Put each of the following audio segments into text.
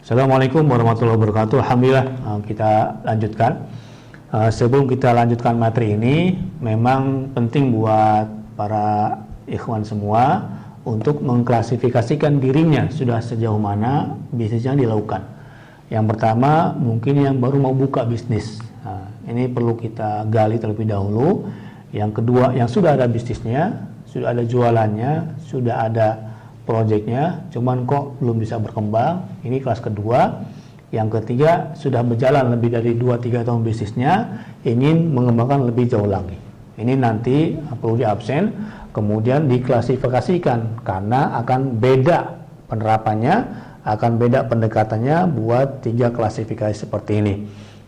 Assalamualaikum warahmatullahi wabarakatuh. Alhamdulillah, kita lanjutkan. Sebelum kita lanjutkan materi ini, memang penting buat para ikhwan semua untuk mengklasifikasikan dirinya sudah sejauh mana bisnis yang dilakukan. Yang pertama, mungkin yang baru mau buka bisnis. Ini perlu kita gali terlebih dahulu. Yang kedua, yang sudah ada bisnisnya, sudah ada jualannya, sudah ada proyeknya, cuman kok belum bisa berkembang. Ini kelas kedua. Yang ketiga, sudah berjalan lebih dari 2-3 tahun bisnisnya, ingin mengembangkan lebih jauh lagi. Ini nanti perlu diabsen, kemudian diklasifikasikan karena akan beda penerapannya, akan beda pendekatannya buat 3 klasifikasi seperti ini.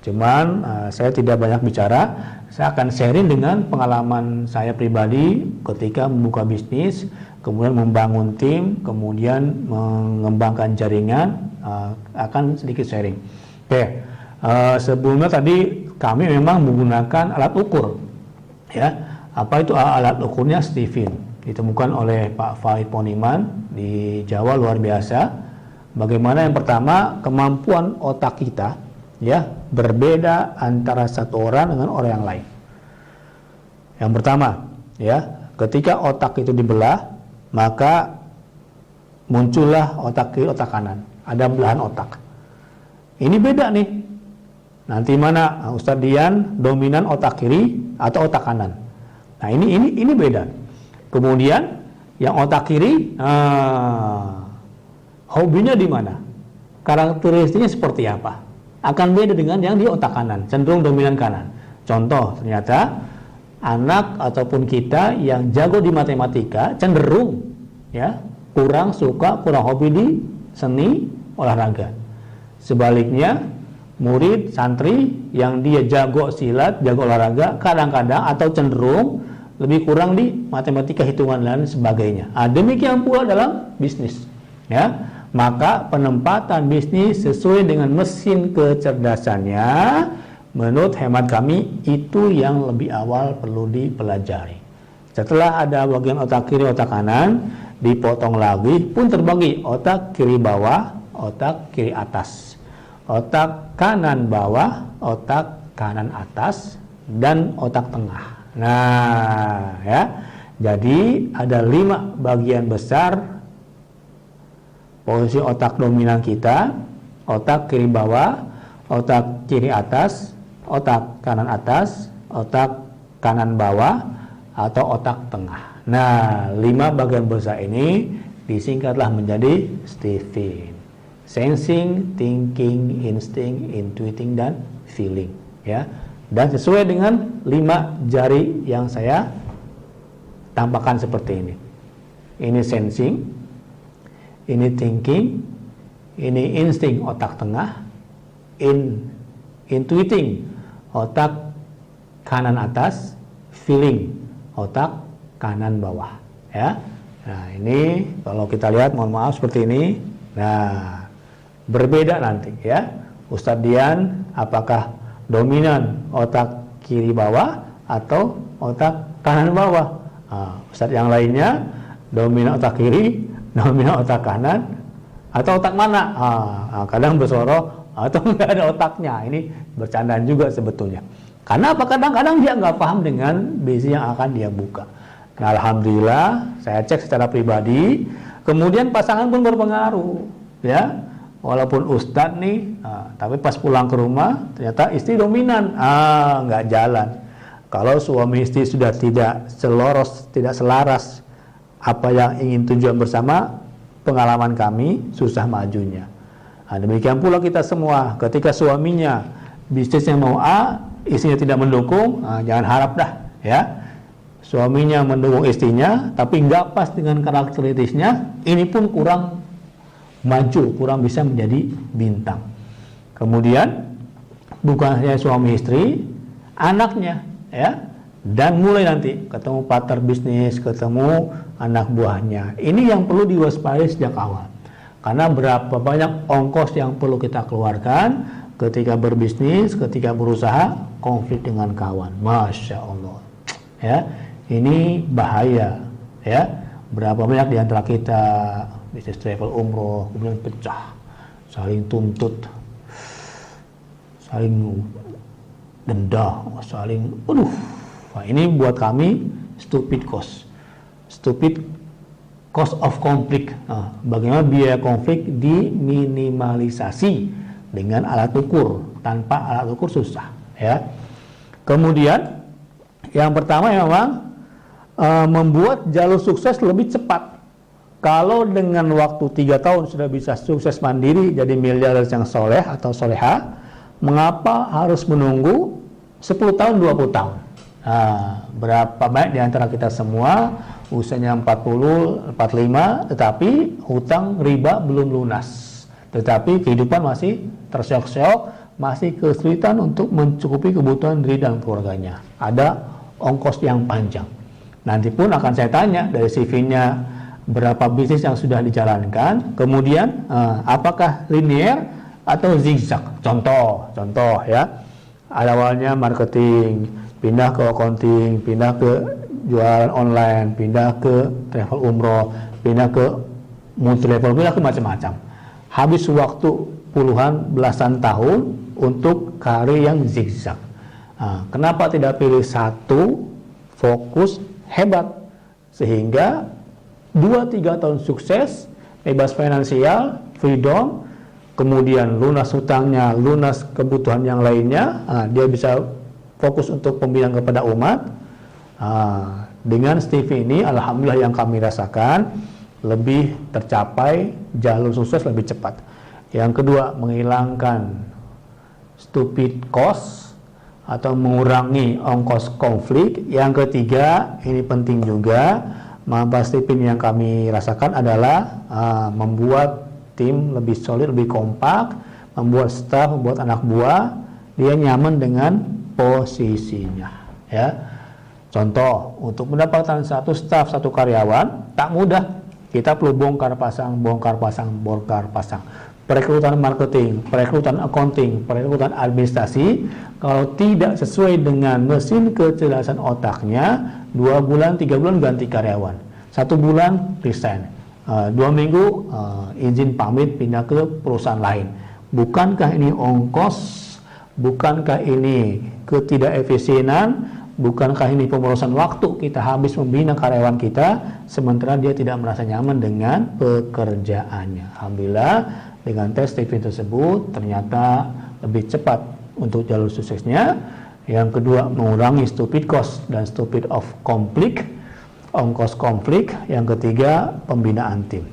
Cuman saya tidak banyak bicara, saya akan sharing dengan pengalaman saya pribadi ketika membuka bisnis, kemudian membangun tim, kemudian mengembangkan jaringan, akan sedikit sharing. Oke, sebelumnya tadi kami memang menggunakan alat ukur, ya. Apa itu alat ukurnya? Stephen, ditemukan oleh Pak Farid Poniman di Jawa, luar biasa. Bagaimana yang pertama, kemampuan otak kita, ya, berbeda antara satu orang dengan orang yang lain. Yang pertama, ya, ketika otak itu dibelah, maka muncullah otak kiri, otak kanan. Ada belahan otak. Ini beda nih. Nanti mana Ustadz Dian dominan otak kiri atau otak kanan. Nah, ini beda. Kemudian yang otak kiri, hobinya di mana? Karakteristiknya seperti apa? Akan beda dengan yang di otak kanan, cenderung dominan kanan. Contoh, ternyata anak ataupun kita yang jago di matematika cenderung, ya, kurang suka, kurang hobi di seni, olahraga. Sebaliknya, murid, santri yang dia jago silat, jago olahraga, kadang-kadang atau cenderung lebih kurang di matematika, hitungan dan sebagainya. Demikian pula dalam bisnis, ya. Maka penempatan bisnis sesuai dengan mesin kecerdasannya, menurut hemat kami, itu yang lebih awal perlu dipelajari. Setelah ada bagian otak kiri, otak kanan, dipotong lagi, pun terbagi otak kiri bawah, otak kiri atas, otak kanan bawah, otak kanan atas, dan otak tengah. Nah, ya, jadi ada 5 bagian besar posisi otak dominan kita: otak kiri bawah, otak kiri atas, otak kanan atas, otak kanan bawah, atau otak tengah. Nah, 5 bagian besar ini disingkatlah menjadi Stephen. Sensing, thinking, instinct, intuiting, dan feeling, ya. Dan sesuai dengan 5 jari yang saya tampakkan seperti ini. Ini sensing, ini thinking, ini insting, otak tengah, intuiting, otak kanan atas, feeling, otak kanan bawah, ya. Nah, ini kalau kita lihat, mohon maaf seperti ini. Nah, berbeda nanti, ya. Ustadz Dian apakah dominan otak kiri bawah atau otak kanan bawah? Ustadz yang lainnya dominan otak kiri, dominan otak kanan, atau otak mana? Kadang bersorok atau nggak ada otaknya. Ini bercandaan juga sebetulnya. Karena apa? Kadang-kadang dia nggak paham dengan bisnis yang akan dia buka. Nah, alhamdulillah saya cek secara pribadi, kemudian pasangan pun berpengaruh, ya. Walaupun ustadz nih, tapi pas pulang ke rumah ternyata istri dominan, nggak jalan. Kalau suami istri sudah tidak selaras apa yang ingin tujuan bersama, pengalaman kami susah majunya. Demikian pula kita semua, ketika suaminya bisnisnya mau A, istrinya tidak mendukung, jangan harap dah, ya. Suaminya mendukung istrinya, tapi nggak pas dengan karakteristiknya, ini pun kurang maju, kurang bisa menjadi bintang. Kemudian bukan hanya suami istri, anaknya, ya. Dan mulai nanti ketemu partner bisnis, ketemu anak buahnya. Ini yang perlu diwaspadai sejak awal. Karena berapa banyak ongkos yang perlu kita keluarkan ketika berbisnis, ketika berusaha, konflik dengan kawan. Masya Allah, ya, ini bahaya, ya. Berapa banyak di antara kita bisnis travel umroh kemudian pecah, saling tuntut, saling denda, saling, nah, ini buat kami stupid cost of conflict. Nah, bagaimana biaya konflik diminimalisasi dengan alat ukur. Tanpa alat ukur susah, ya. Kemudian yang pertama memang membuat jalur sukses lebih cepat. Kalau dengan waktu 3 tahun sudah bisa sukses mandiri jadi miliarder yang soleh atau soleha, mengapa harus menunggu 10 tahun, 20 tahun? Nah, berapa banyak di antara kita semua usianya 40, 45, tetapi hutang riba belum lunas, tetapi kehidupan masih terseok-seok, masih kesulitan untuk mencukupi kebutuhan diri dan keluarganya. Ada ongkos yang panjang. Nanti pun akan saya tanya dari CV-nya berapa bisnis yang sudah dijalankan, kemudian apakah linear atau zigzag. Contoh ya, awalnya marketing, pindah ke accounting, pindah ke jualan online, pindah ke travel umroh, pindah ke multi level, pindah ke macam-macam. Habis waktu puluhan belasan tahun untuk karir yang zigzag. Kenapa tidak pilih satu fokus hebat sehingga 2-3 tahun sukses, bebas finansial, freedom, kemudian lunas hutangnya, lunas kebutuhan yang lainnya, dia bisa fokus untuk pembinaan kepada umat. Dengan Stevie ini, alhamdulillah yang kami rasakan lebih tercapai, jalur sukses lebih cepat. Yang kedua, menghilangkan stupid cost atau mengurangi ongkos konflik. Yang ketiga, ini penting juga, Pak Stephen yang kami rasakan adalah membuat tim lebih solid, lebih kompak, membuat staff, membuat anak buah dia nyaman dengan posisinya, ya. Contoh, untuk mendapatkan satu staff, satu karyawan tak mudah. Kita perlu bongkar pasang. Perekrutan marketing, perekrutan accounting, perekrutan administrasi, kalau tidak sesuai dengan mesin kecerdasan otaknya, 2 bulan, 3 bulan ganti karyawan, 1 bulan resign, 2 minggu izin pamit pindah ke perusahaan lain. Bukankah ini ongkos? Bukankah ini ketidakefisienan? Bukankah ini pemborosan waktu kita habis membina karyawan kita, sementara dia tidak merasa nyaman dengan pekerjaannya? Alhamdulillah, dengan tes Stephen tersebut ternyata lebih cepat untuk jalur suksesnya. Yang kedua, mengurangi stupid cost dan stupid of conflict, ongkos konflik. Yang ketiga, pembinaan tim.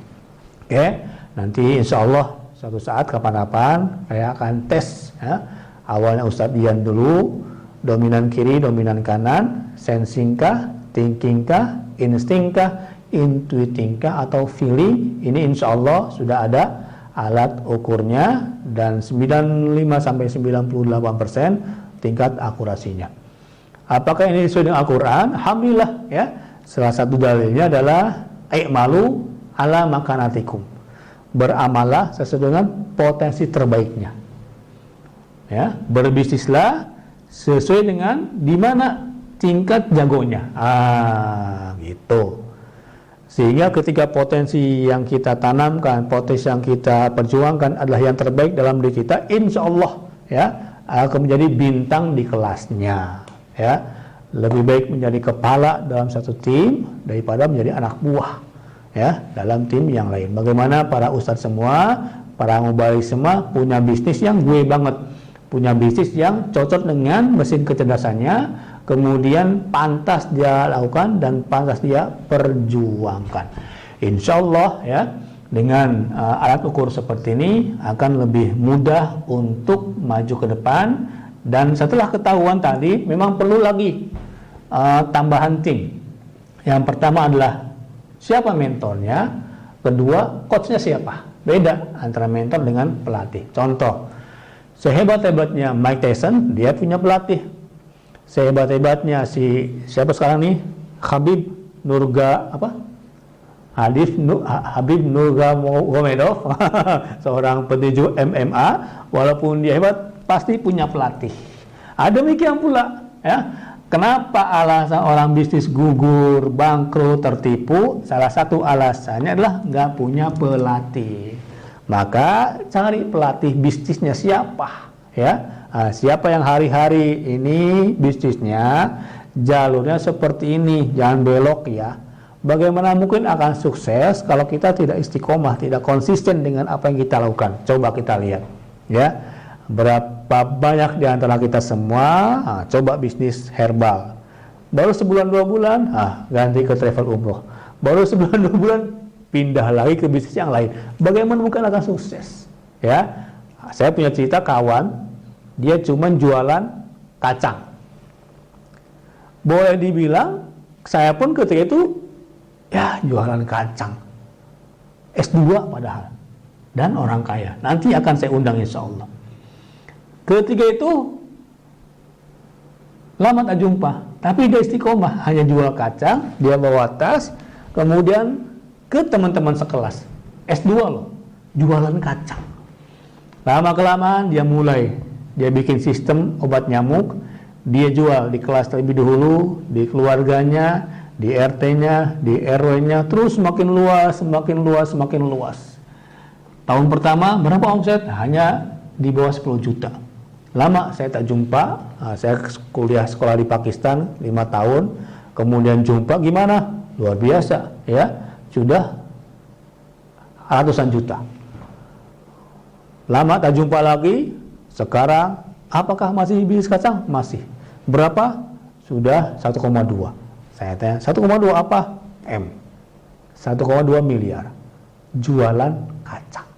Oke, nanti insya Allah suatu saat kapan-kapan saya akan tes, ya. Awalnya Ustadz Dian dulu, dominan kiri, dominan kanan, sensing kah, thinking kah, insting kah, intuiting kah, atau feeling. Ini insya Allah sudah ada alat ukurnya dan 95-98% tingkat akurasinya. Apakah ini sesuai dengan Al-Quran? Alhamdulillah, ya. Salah satu dalilnya adalah i'malu ala makanatikum. Beramalah sesuai dengan potensi terbaiknya. Ya, berbisnislah sesuai dengan di mana tingkat jagonya. Gitu. Sehingga ketika potensi yang kita tanamkan, potensi yang kita perjuangkan adalah yang terbaik dalam diri kita, insya Allah, ya, akan menjadi bintang di kelasnya, ya. Lebih baik menjadi kepala dalam satu tim daripada menjadi anak buah, ya, dalam tim yang lain. Bagaimana para ustadz semua, para mubalik semua punya bisnis yang gue banget, punya bisnis yang cocok dengan mesin kecerdasannya, kemudian pantas dia lakukan dan pantas dia perjuangkan. Insya Allah, ya, dengan alat ukur seperti ini akan lebih mudah untuk maju ke depan. Dan setelah ketahuan tadi, memang perlu lagi tambahan tim. Yang pertama adalah siapa mentornya, kedua coachnya siapa. Beda antara mentor dengan pelatih. Contoh, sehebat-hebatnya Mike Tyson, dia punya pelatih. Sehebat-hebatnya siapa sekarang nih, Habib Nurmagomedov, seorang petinju MMA, walaupun dia hebat pasti punya pelatih. Demikian pula, ya, kenapa alasan orang bisnis gugur, bangkrut, tertipu? Salah satu alasannya adalah nggak punya pelatih. Maka cari pelatih bisnisnya siapa, ya. Siapa yang hari-hari ini bisnisnya jalurnya seperti ini, jangan belok ya. Bagaimana mungkin akan sukses kalau kita tidak istiqomah, tidak konsisten dengan apa yang kita lakukan? Coba kita lihat, ya. Berapa banyak di antara kita semua coba bisnis herbal. Baru sebulan 2 bulan, ganti ke travel umroh. Baru sebulan 2 bulan, pindah lagi ke bisnis yang lain. Bagaimana mungkin akan sukses? Ya, saya punya cerita kawan, dia cuma jualan kacang. Boleh dibilang, saya pun ketika itu, ya jualan kacang. S2 padahal. Dan orang kaya. Nanti akan saya undang insya Allah. Ketika itu, lama tak jumpa. Tapi dia istiqomah. Hanya jual kacang, dia bawa tas, kemudian ke teman-teman sekelas. S2 loh, jualan kacang. Lama-kelamaan dia mulai. Dia bikin sistem obat nyamuk, dia jual di kelas terlebih dahulu, di keluarganya, di RT-nya, di RW-nya, terus semakin luas, semakin luas, semakin luas. Tahun pertama berapa omset? Hanya di bawah 10 juta. Lama saya tak jumpa, saya kuliah sekolah di Pakistan 5 tahun, kemudian jumpa gimana? Luar biasa, ya, sudah ratusan juta. Lama tak jumpa lagi. Sekarang, apakah masih bisnis kacang? Masih. Berapa? Sudah 1,2. Saya tanya, 1,2 apa? M. 1,2 miliar. Jualan kacang.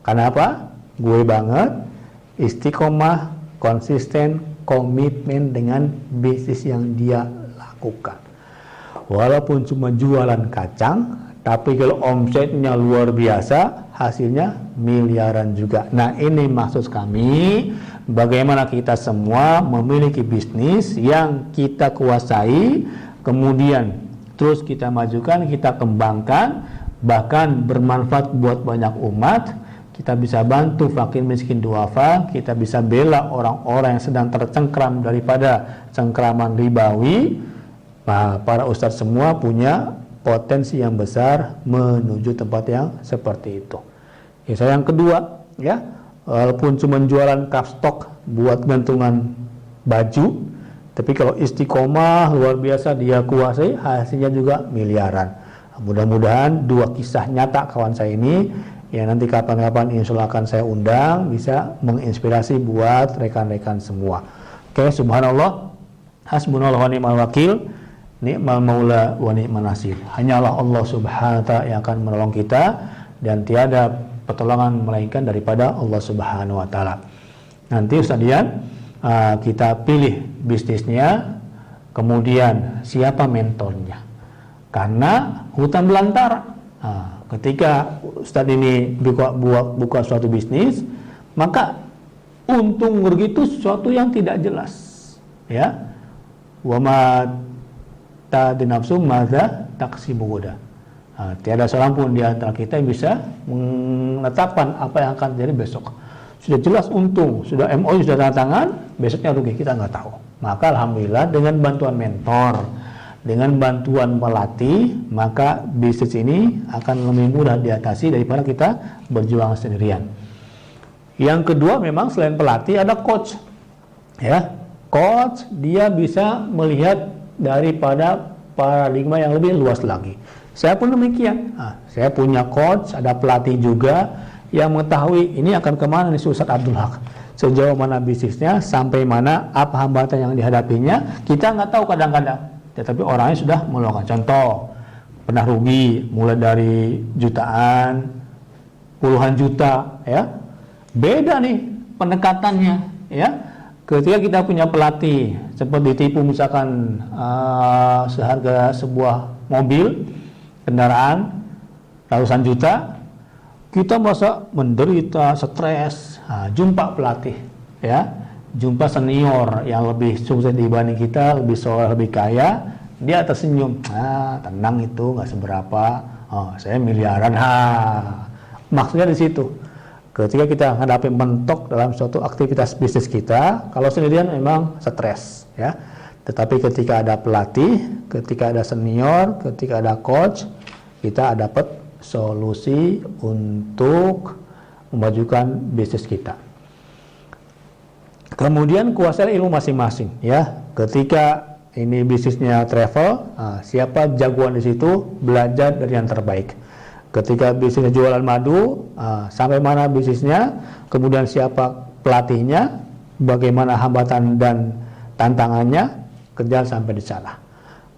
Kenapa? Gue banget, istiqomah, konsisten, komitmen dengan bisnis yang dia lakukan. Walaupun cuma jualan kacang, tapi kalau omsetnya luar biasa, hasilnya miliaran juga. Nah, ini maksud kami, bagaimana kita semua memiliki bisnis yang kita kuasai, kemudian terus kita majukan, kita kembangkan, bahkan bermanfaat buat banyak umat. Kita bisa bantu fakir miskin duafa, kita bisa bela orang-orang yang sedang tercengkram daripada cengkraman ribawi. Nah, para ustadz semua punya potensi yang besar menuju tempat yang seperti itu. Yang kedua, ya, walaupun cuma jualan kapstok buat gantungan baju, tapi kalau istiqomah luar biasa dia kuasai, hasilnya juga miliaran. Mudah-mudahan 2 kisah nyata kawan saya ini, yang nanti kapan-kapan insya Allah akan saya undang, bisa menginspirasi buat rekan-rekan semua. Oke, subhanallah, hasbunallah wa ni'mal wakil, ni'mal maula wa ni'mal nasir. Hanyalah Allah subhanahu wa ta'ala yang akan menolong kita, dan tiada pertolongan melainkan daripada Allah subhanahu wa ta'ala. Nanti Ustaz Dian, kita pilih bisnisnya, kemudian siapa mentornya. Karena hutan belantara. Ketika Ustaz ini buka suatu bisnis, maka untung rugi itu sesuatu yang tidak jelas. Ya, wa ma ta'di nafsu madza taksibu goda. Tiada seorang pun di antara kita yang bisa menetapkan apa yang akan terjadi besok. Sudah jelas untung, sudah MOU sudah tanda tangan, besoknya rugi kita nggak tahu. Maka alhamdulillah dengan bantuan mentor, dengan bantuan pelatih, maka bisnis ini akan lebih mudah diatasi daripada kita berjuang sendirian. Yang kedua, memang selain pelatih ada coach. Ya, coach dia bisa melihat daripada paradigma yang lebih luas lagi. Saya pun demikian. Saya punya coach, ada pelatih juga yang mengetahui ini akan kemana nih Ustaz Abdul Haq, sejauh mana bisnisnya, sampai mana, apa hambatan yang dihadapinya, kita nggak tahu kadang-kadang. Tetapi orangnya sudah melakukan. Contoh, pernah rugi mulai dari jutaan, puluhan juta, ya. Beda nih pendekatannya, ya. Ketika kita punya pelatih, sempat ditipu misalkan seharga sebuah mobil, kendaraan ratusan juta, kita merasa menderita, stres. Jumpa pelatih, ya, jumpa senior yang lebih sukses dibanding kita, lebih soleh, lebih kaya, dia tersenyum, tenang itu nggak seberapa, saya miliaran. Maksudnya di situ. Ketika kita menghadapi mentok dalam suatu aktivitas bisnis kita, kalau sendirian memang stres, ya. Tetapi ketika ada pelatih, ketika ada senior, ketika ada coach, kita dapat solusi untuk memajukan bisnis kita. Kemudian kuasai ilmu masing-masing ya. Ketika ini bisnisnya travel, siapa jagoan di situ, belajar dari yang terbaik. Ketika bisnisnya jualan madu, sampai mana bisnisnya, kemudian siapa pelatihnya, bagaimana hambatan dan tantangannya, kejar sampai di sana.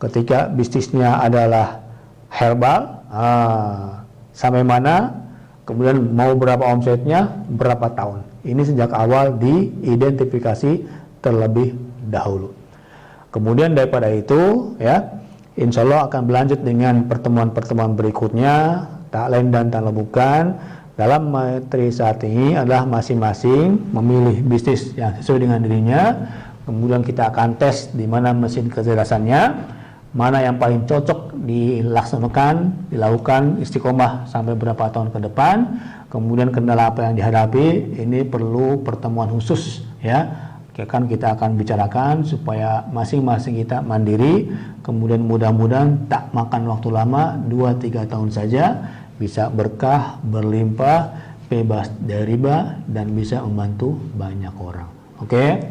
Ketika bisnisnya adalah herbal, sampai mana, kemudian mau berapa omsetnya, berapa tahun. Ini sejak awal diidentifikasi terlebih dahulu. Kemudian daripada itu, ya, insya Allah akan berlanjut dengan pertemuan-pertemuan berikutnya. Tak lain dan tak bukan, dalam materi saat ini adalah masing-masing memilih bisnis yang sesuai dengan dirinya. Kemudian kita akan tes di mana mesin kecerdasannya, mana yang paling cocok dilakukan istiqomah sampai berapa tahun ke depan. Kemudian kendala apa yang dihadapi, ini perlu pertemuan khusus ya. Kita akan bicarakan supaya masing-masing kita mandiri, kemudian mudah-mudahan tak makan waktu lama, 2-3 tahun saja, bisa berkah, berlimpah, bebas dari riba, dan bisa membantu banyak orang. Oke,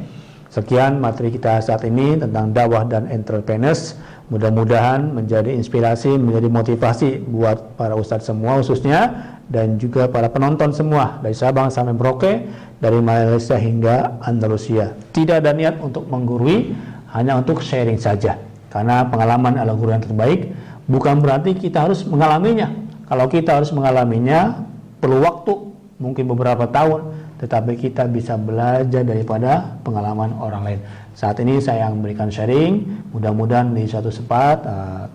sekian materi kita saat ini tentang dakwah dan entrepreneurs. Mudah-mudahan menjadi inspirasi, menjadi motivasi buat para ustadz semua khususnya, dan juga para penonton semua dari Sabang sampai Merauke, dari Malaysia hingga Andalusia. Tidak ada niat untuk menggurui, hanya untuk sharing saja. Karena pengalaman adalah guru yang terbaik, bukan berarti kita harus mengalaminya. Kalau kita harus mengalaminya, perlu waktu, mungkin beberapa tahun, tetapi kita bisa belajar daripada pengalaman orang lain. Saat ini saya memberikan sharing, mudah-mudahan di suatu tempat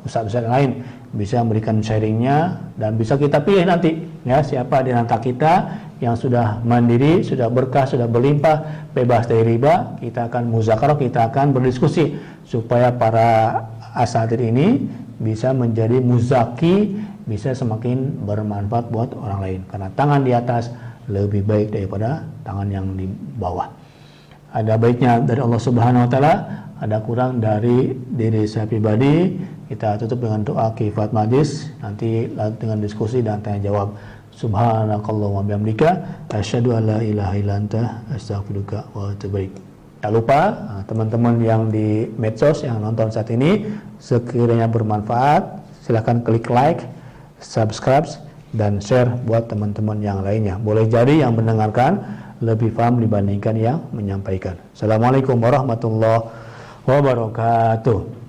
ustaz-ustaz lain bisa memberikan sharingnya, dan bisa kita pilih nanti ya siapa di antara kita yang sudah mandiri, sudah berkah, sudah berlimpah, bebas dari riba. Kita akan muzakarah, kita akan berdiskusi supaya para asatidz ini bisa menjadi muzaki, bisa semakin bermanfaat buat orang lain, karena tangan di atas lebih baik daripada tangan yang di bawah. Ada baiknya dari Allah Subhanahu wa taala, ada kurang dari diri saya pribadi. Kita tutup dengan doa kifayat majlis, nanti dengan diskusi dan tanya jawab. Subhanakallahumma bihamdika asyhadu an la ilaha illa anta astaghfiruka wa atubu ilaik. Tak lupa teman-teman yang di medsos yang nonton saat ini, sekiranya bermanfaat, silahkan klik like, subscribe, dan share buat teman-teman yang lainnya. Boleh jadi yang mendengarkan lebih paham dibandingkan yang menyampaikan. Assalamualaikum warahmatullahi wabarakatuh.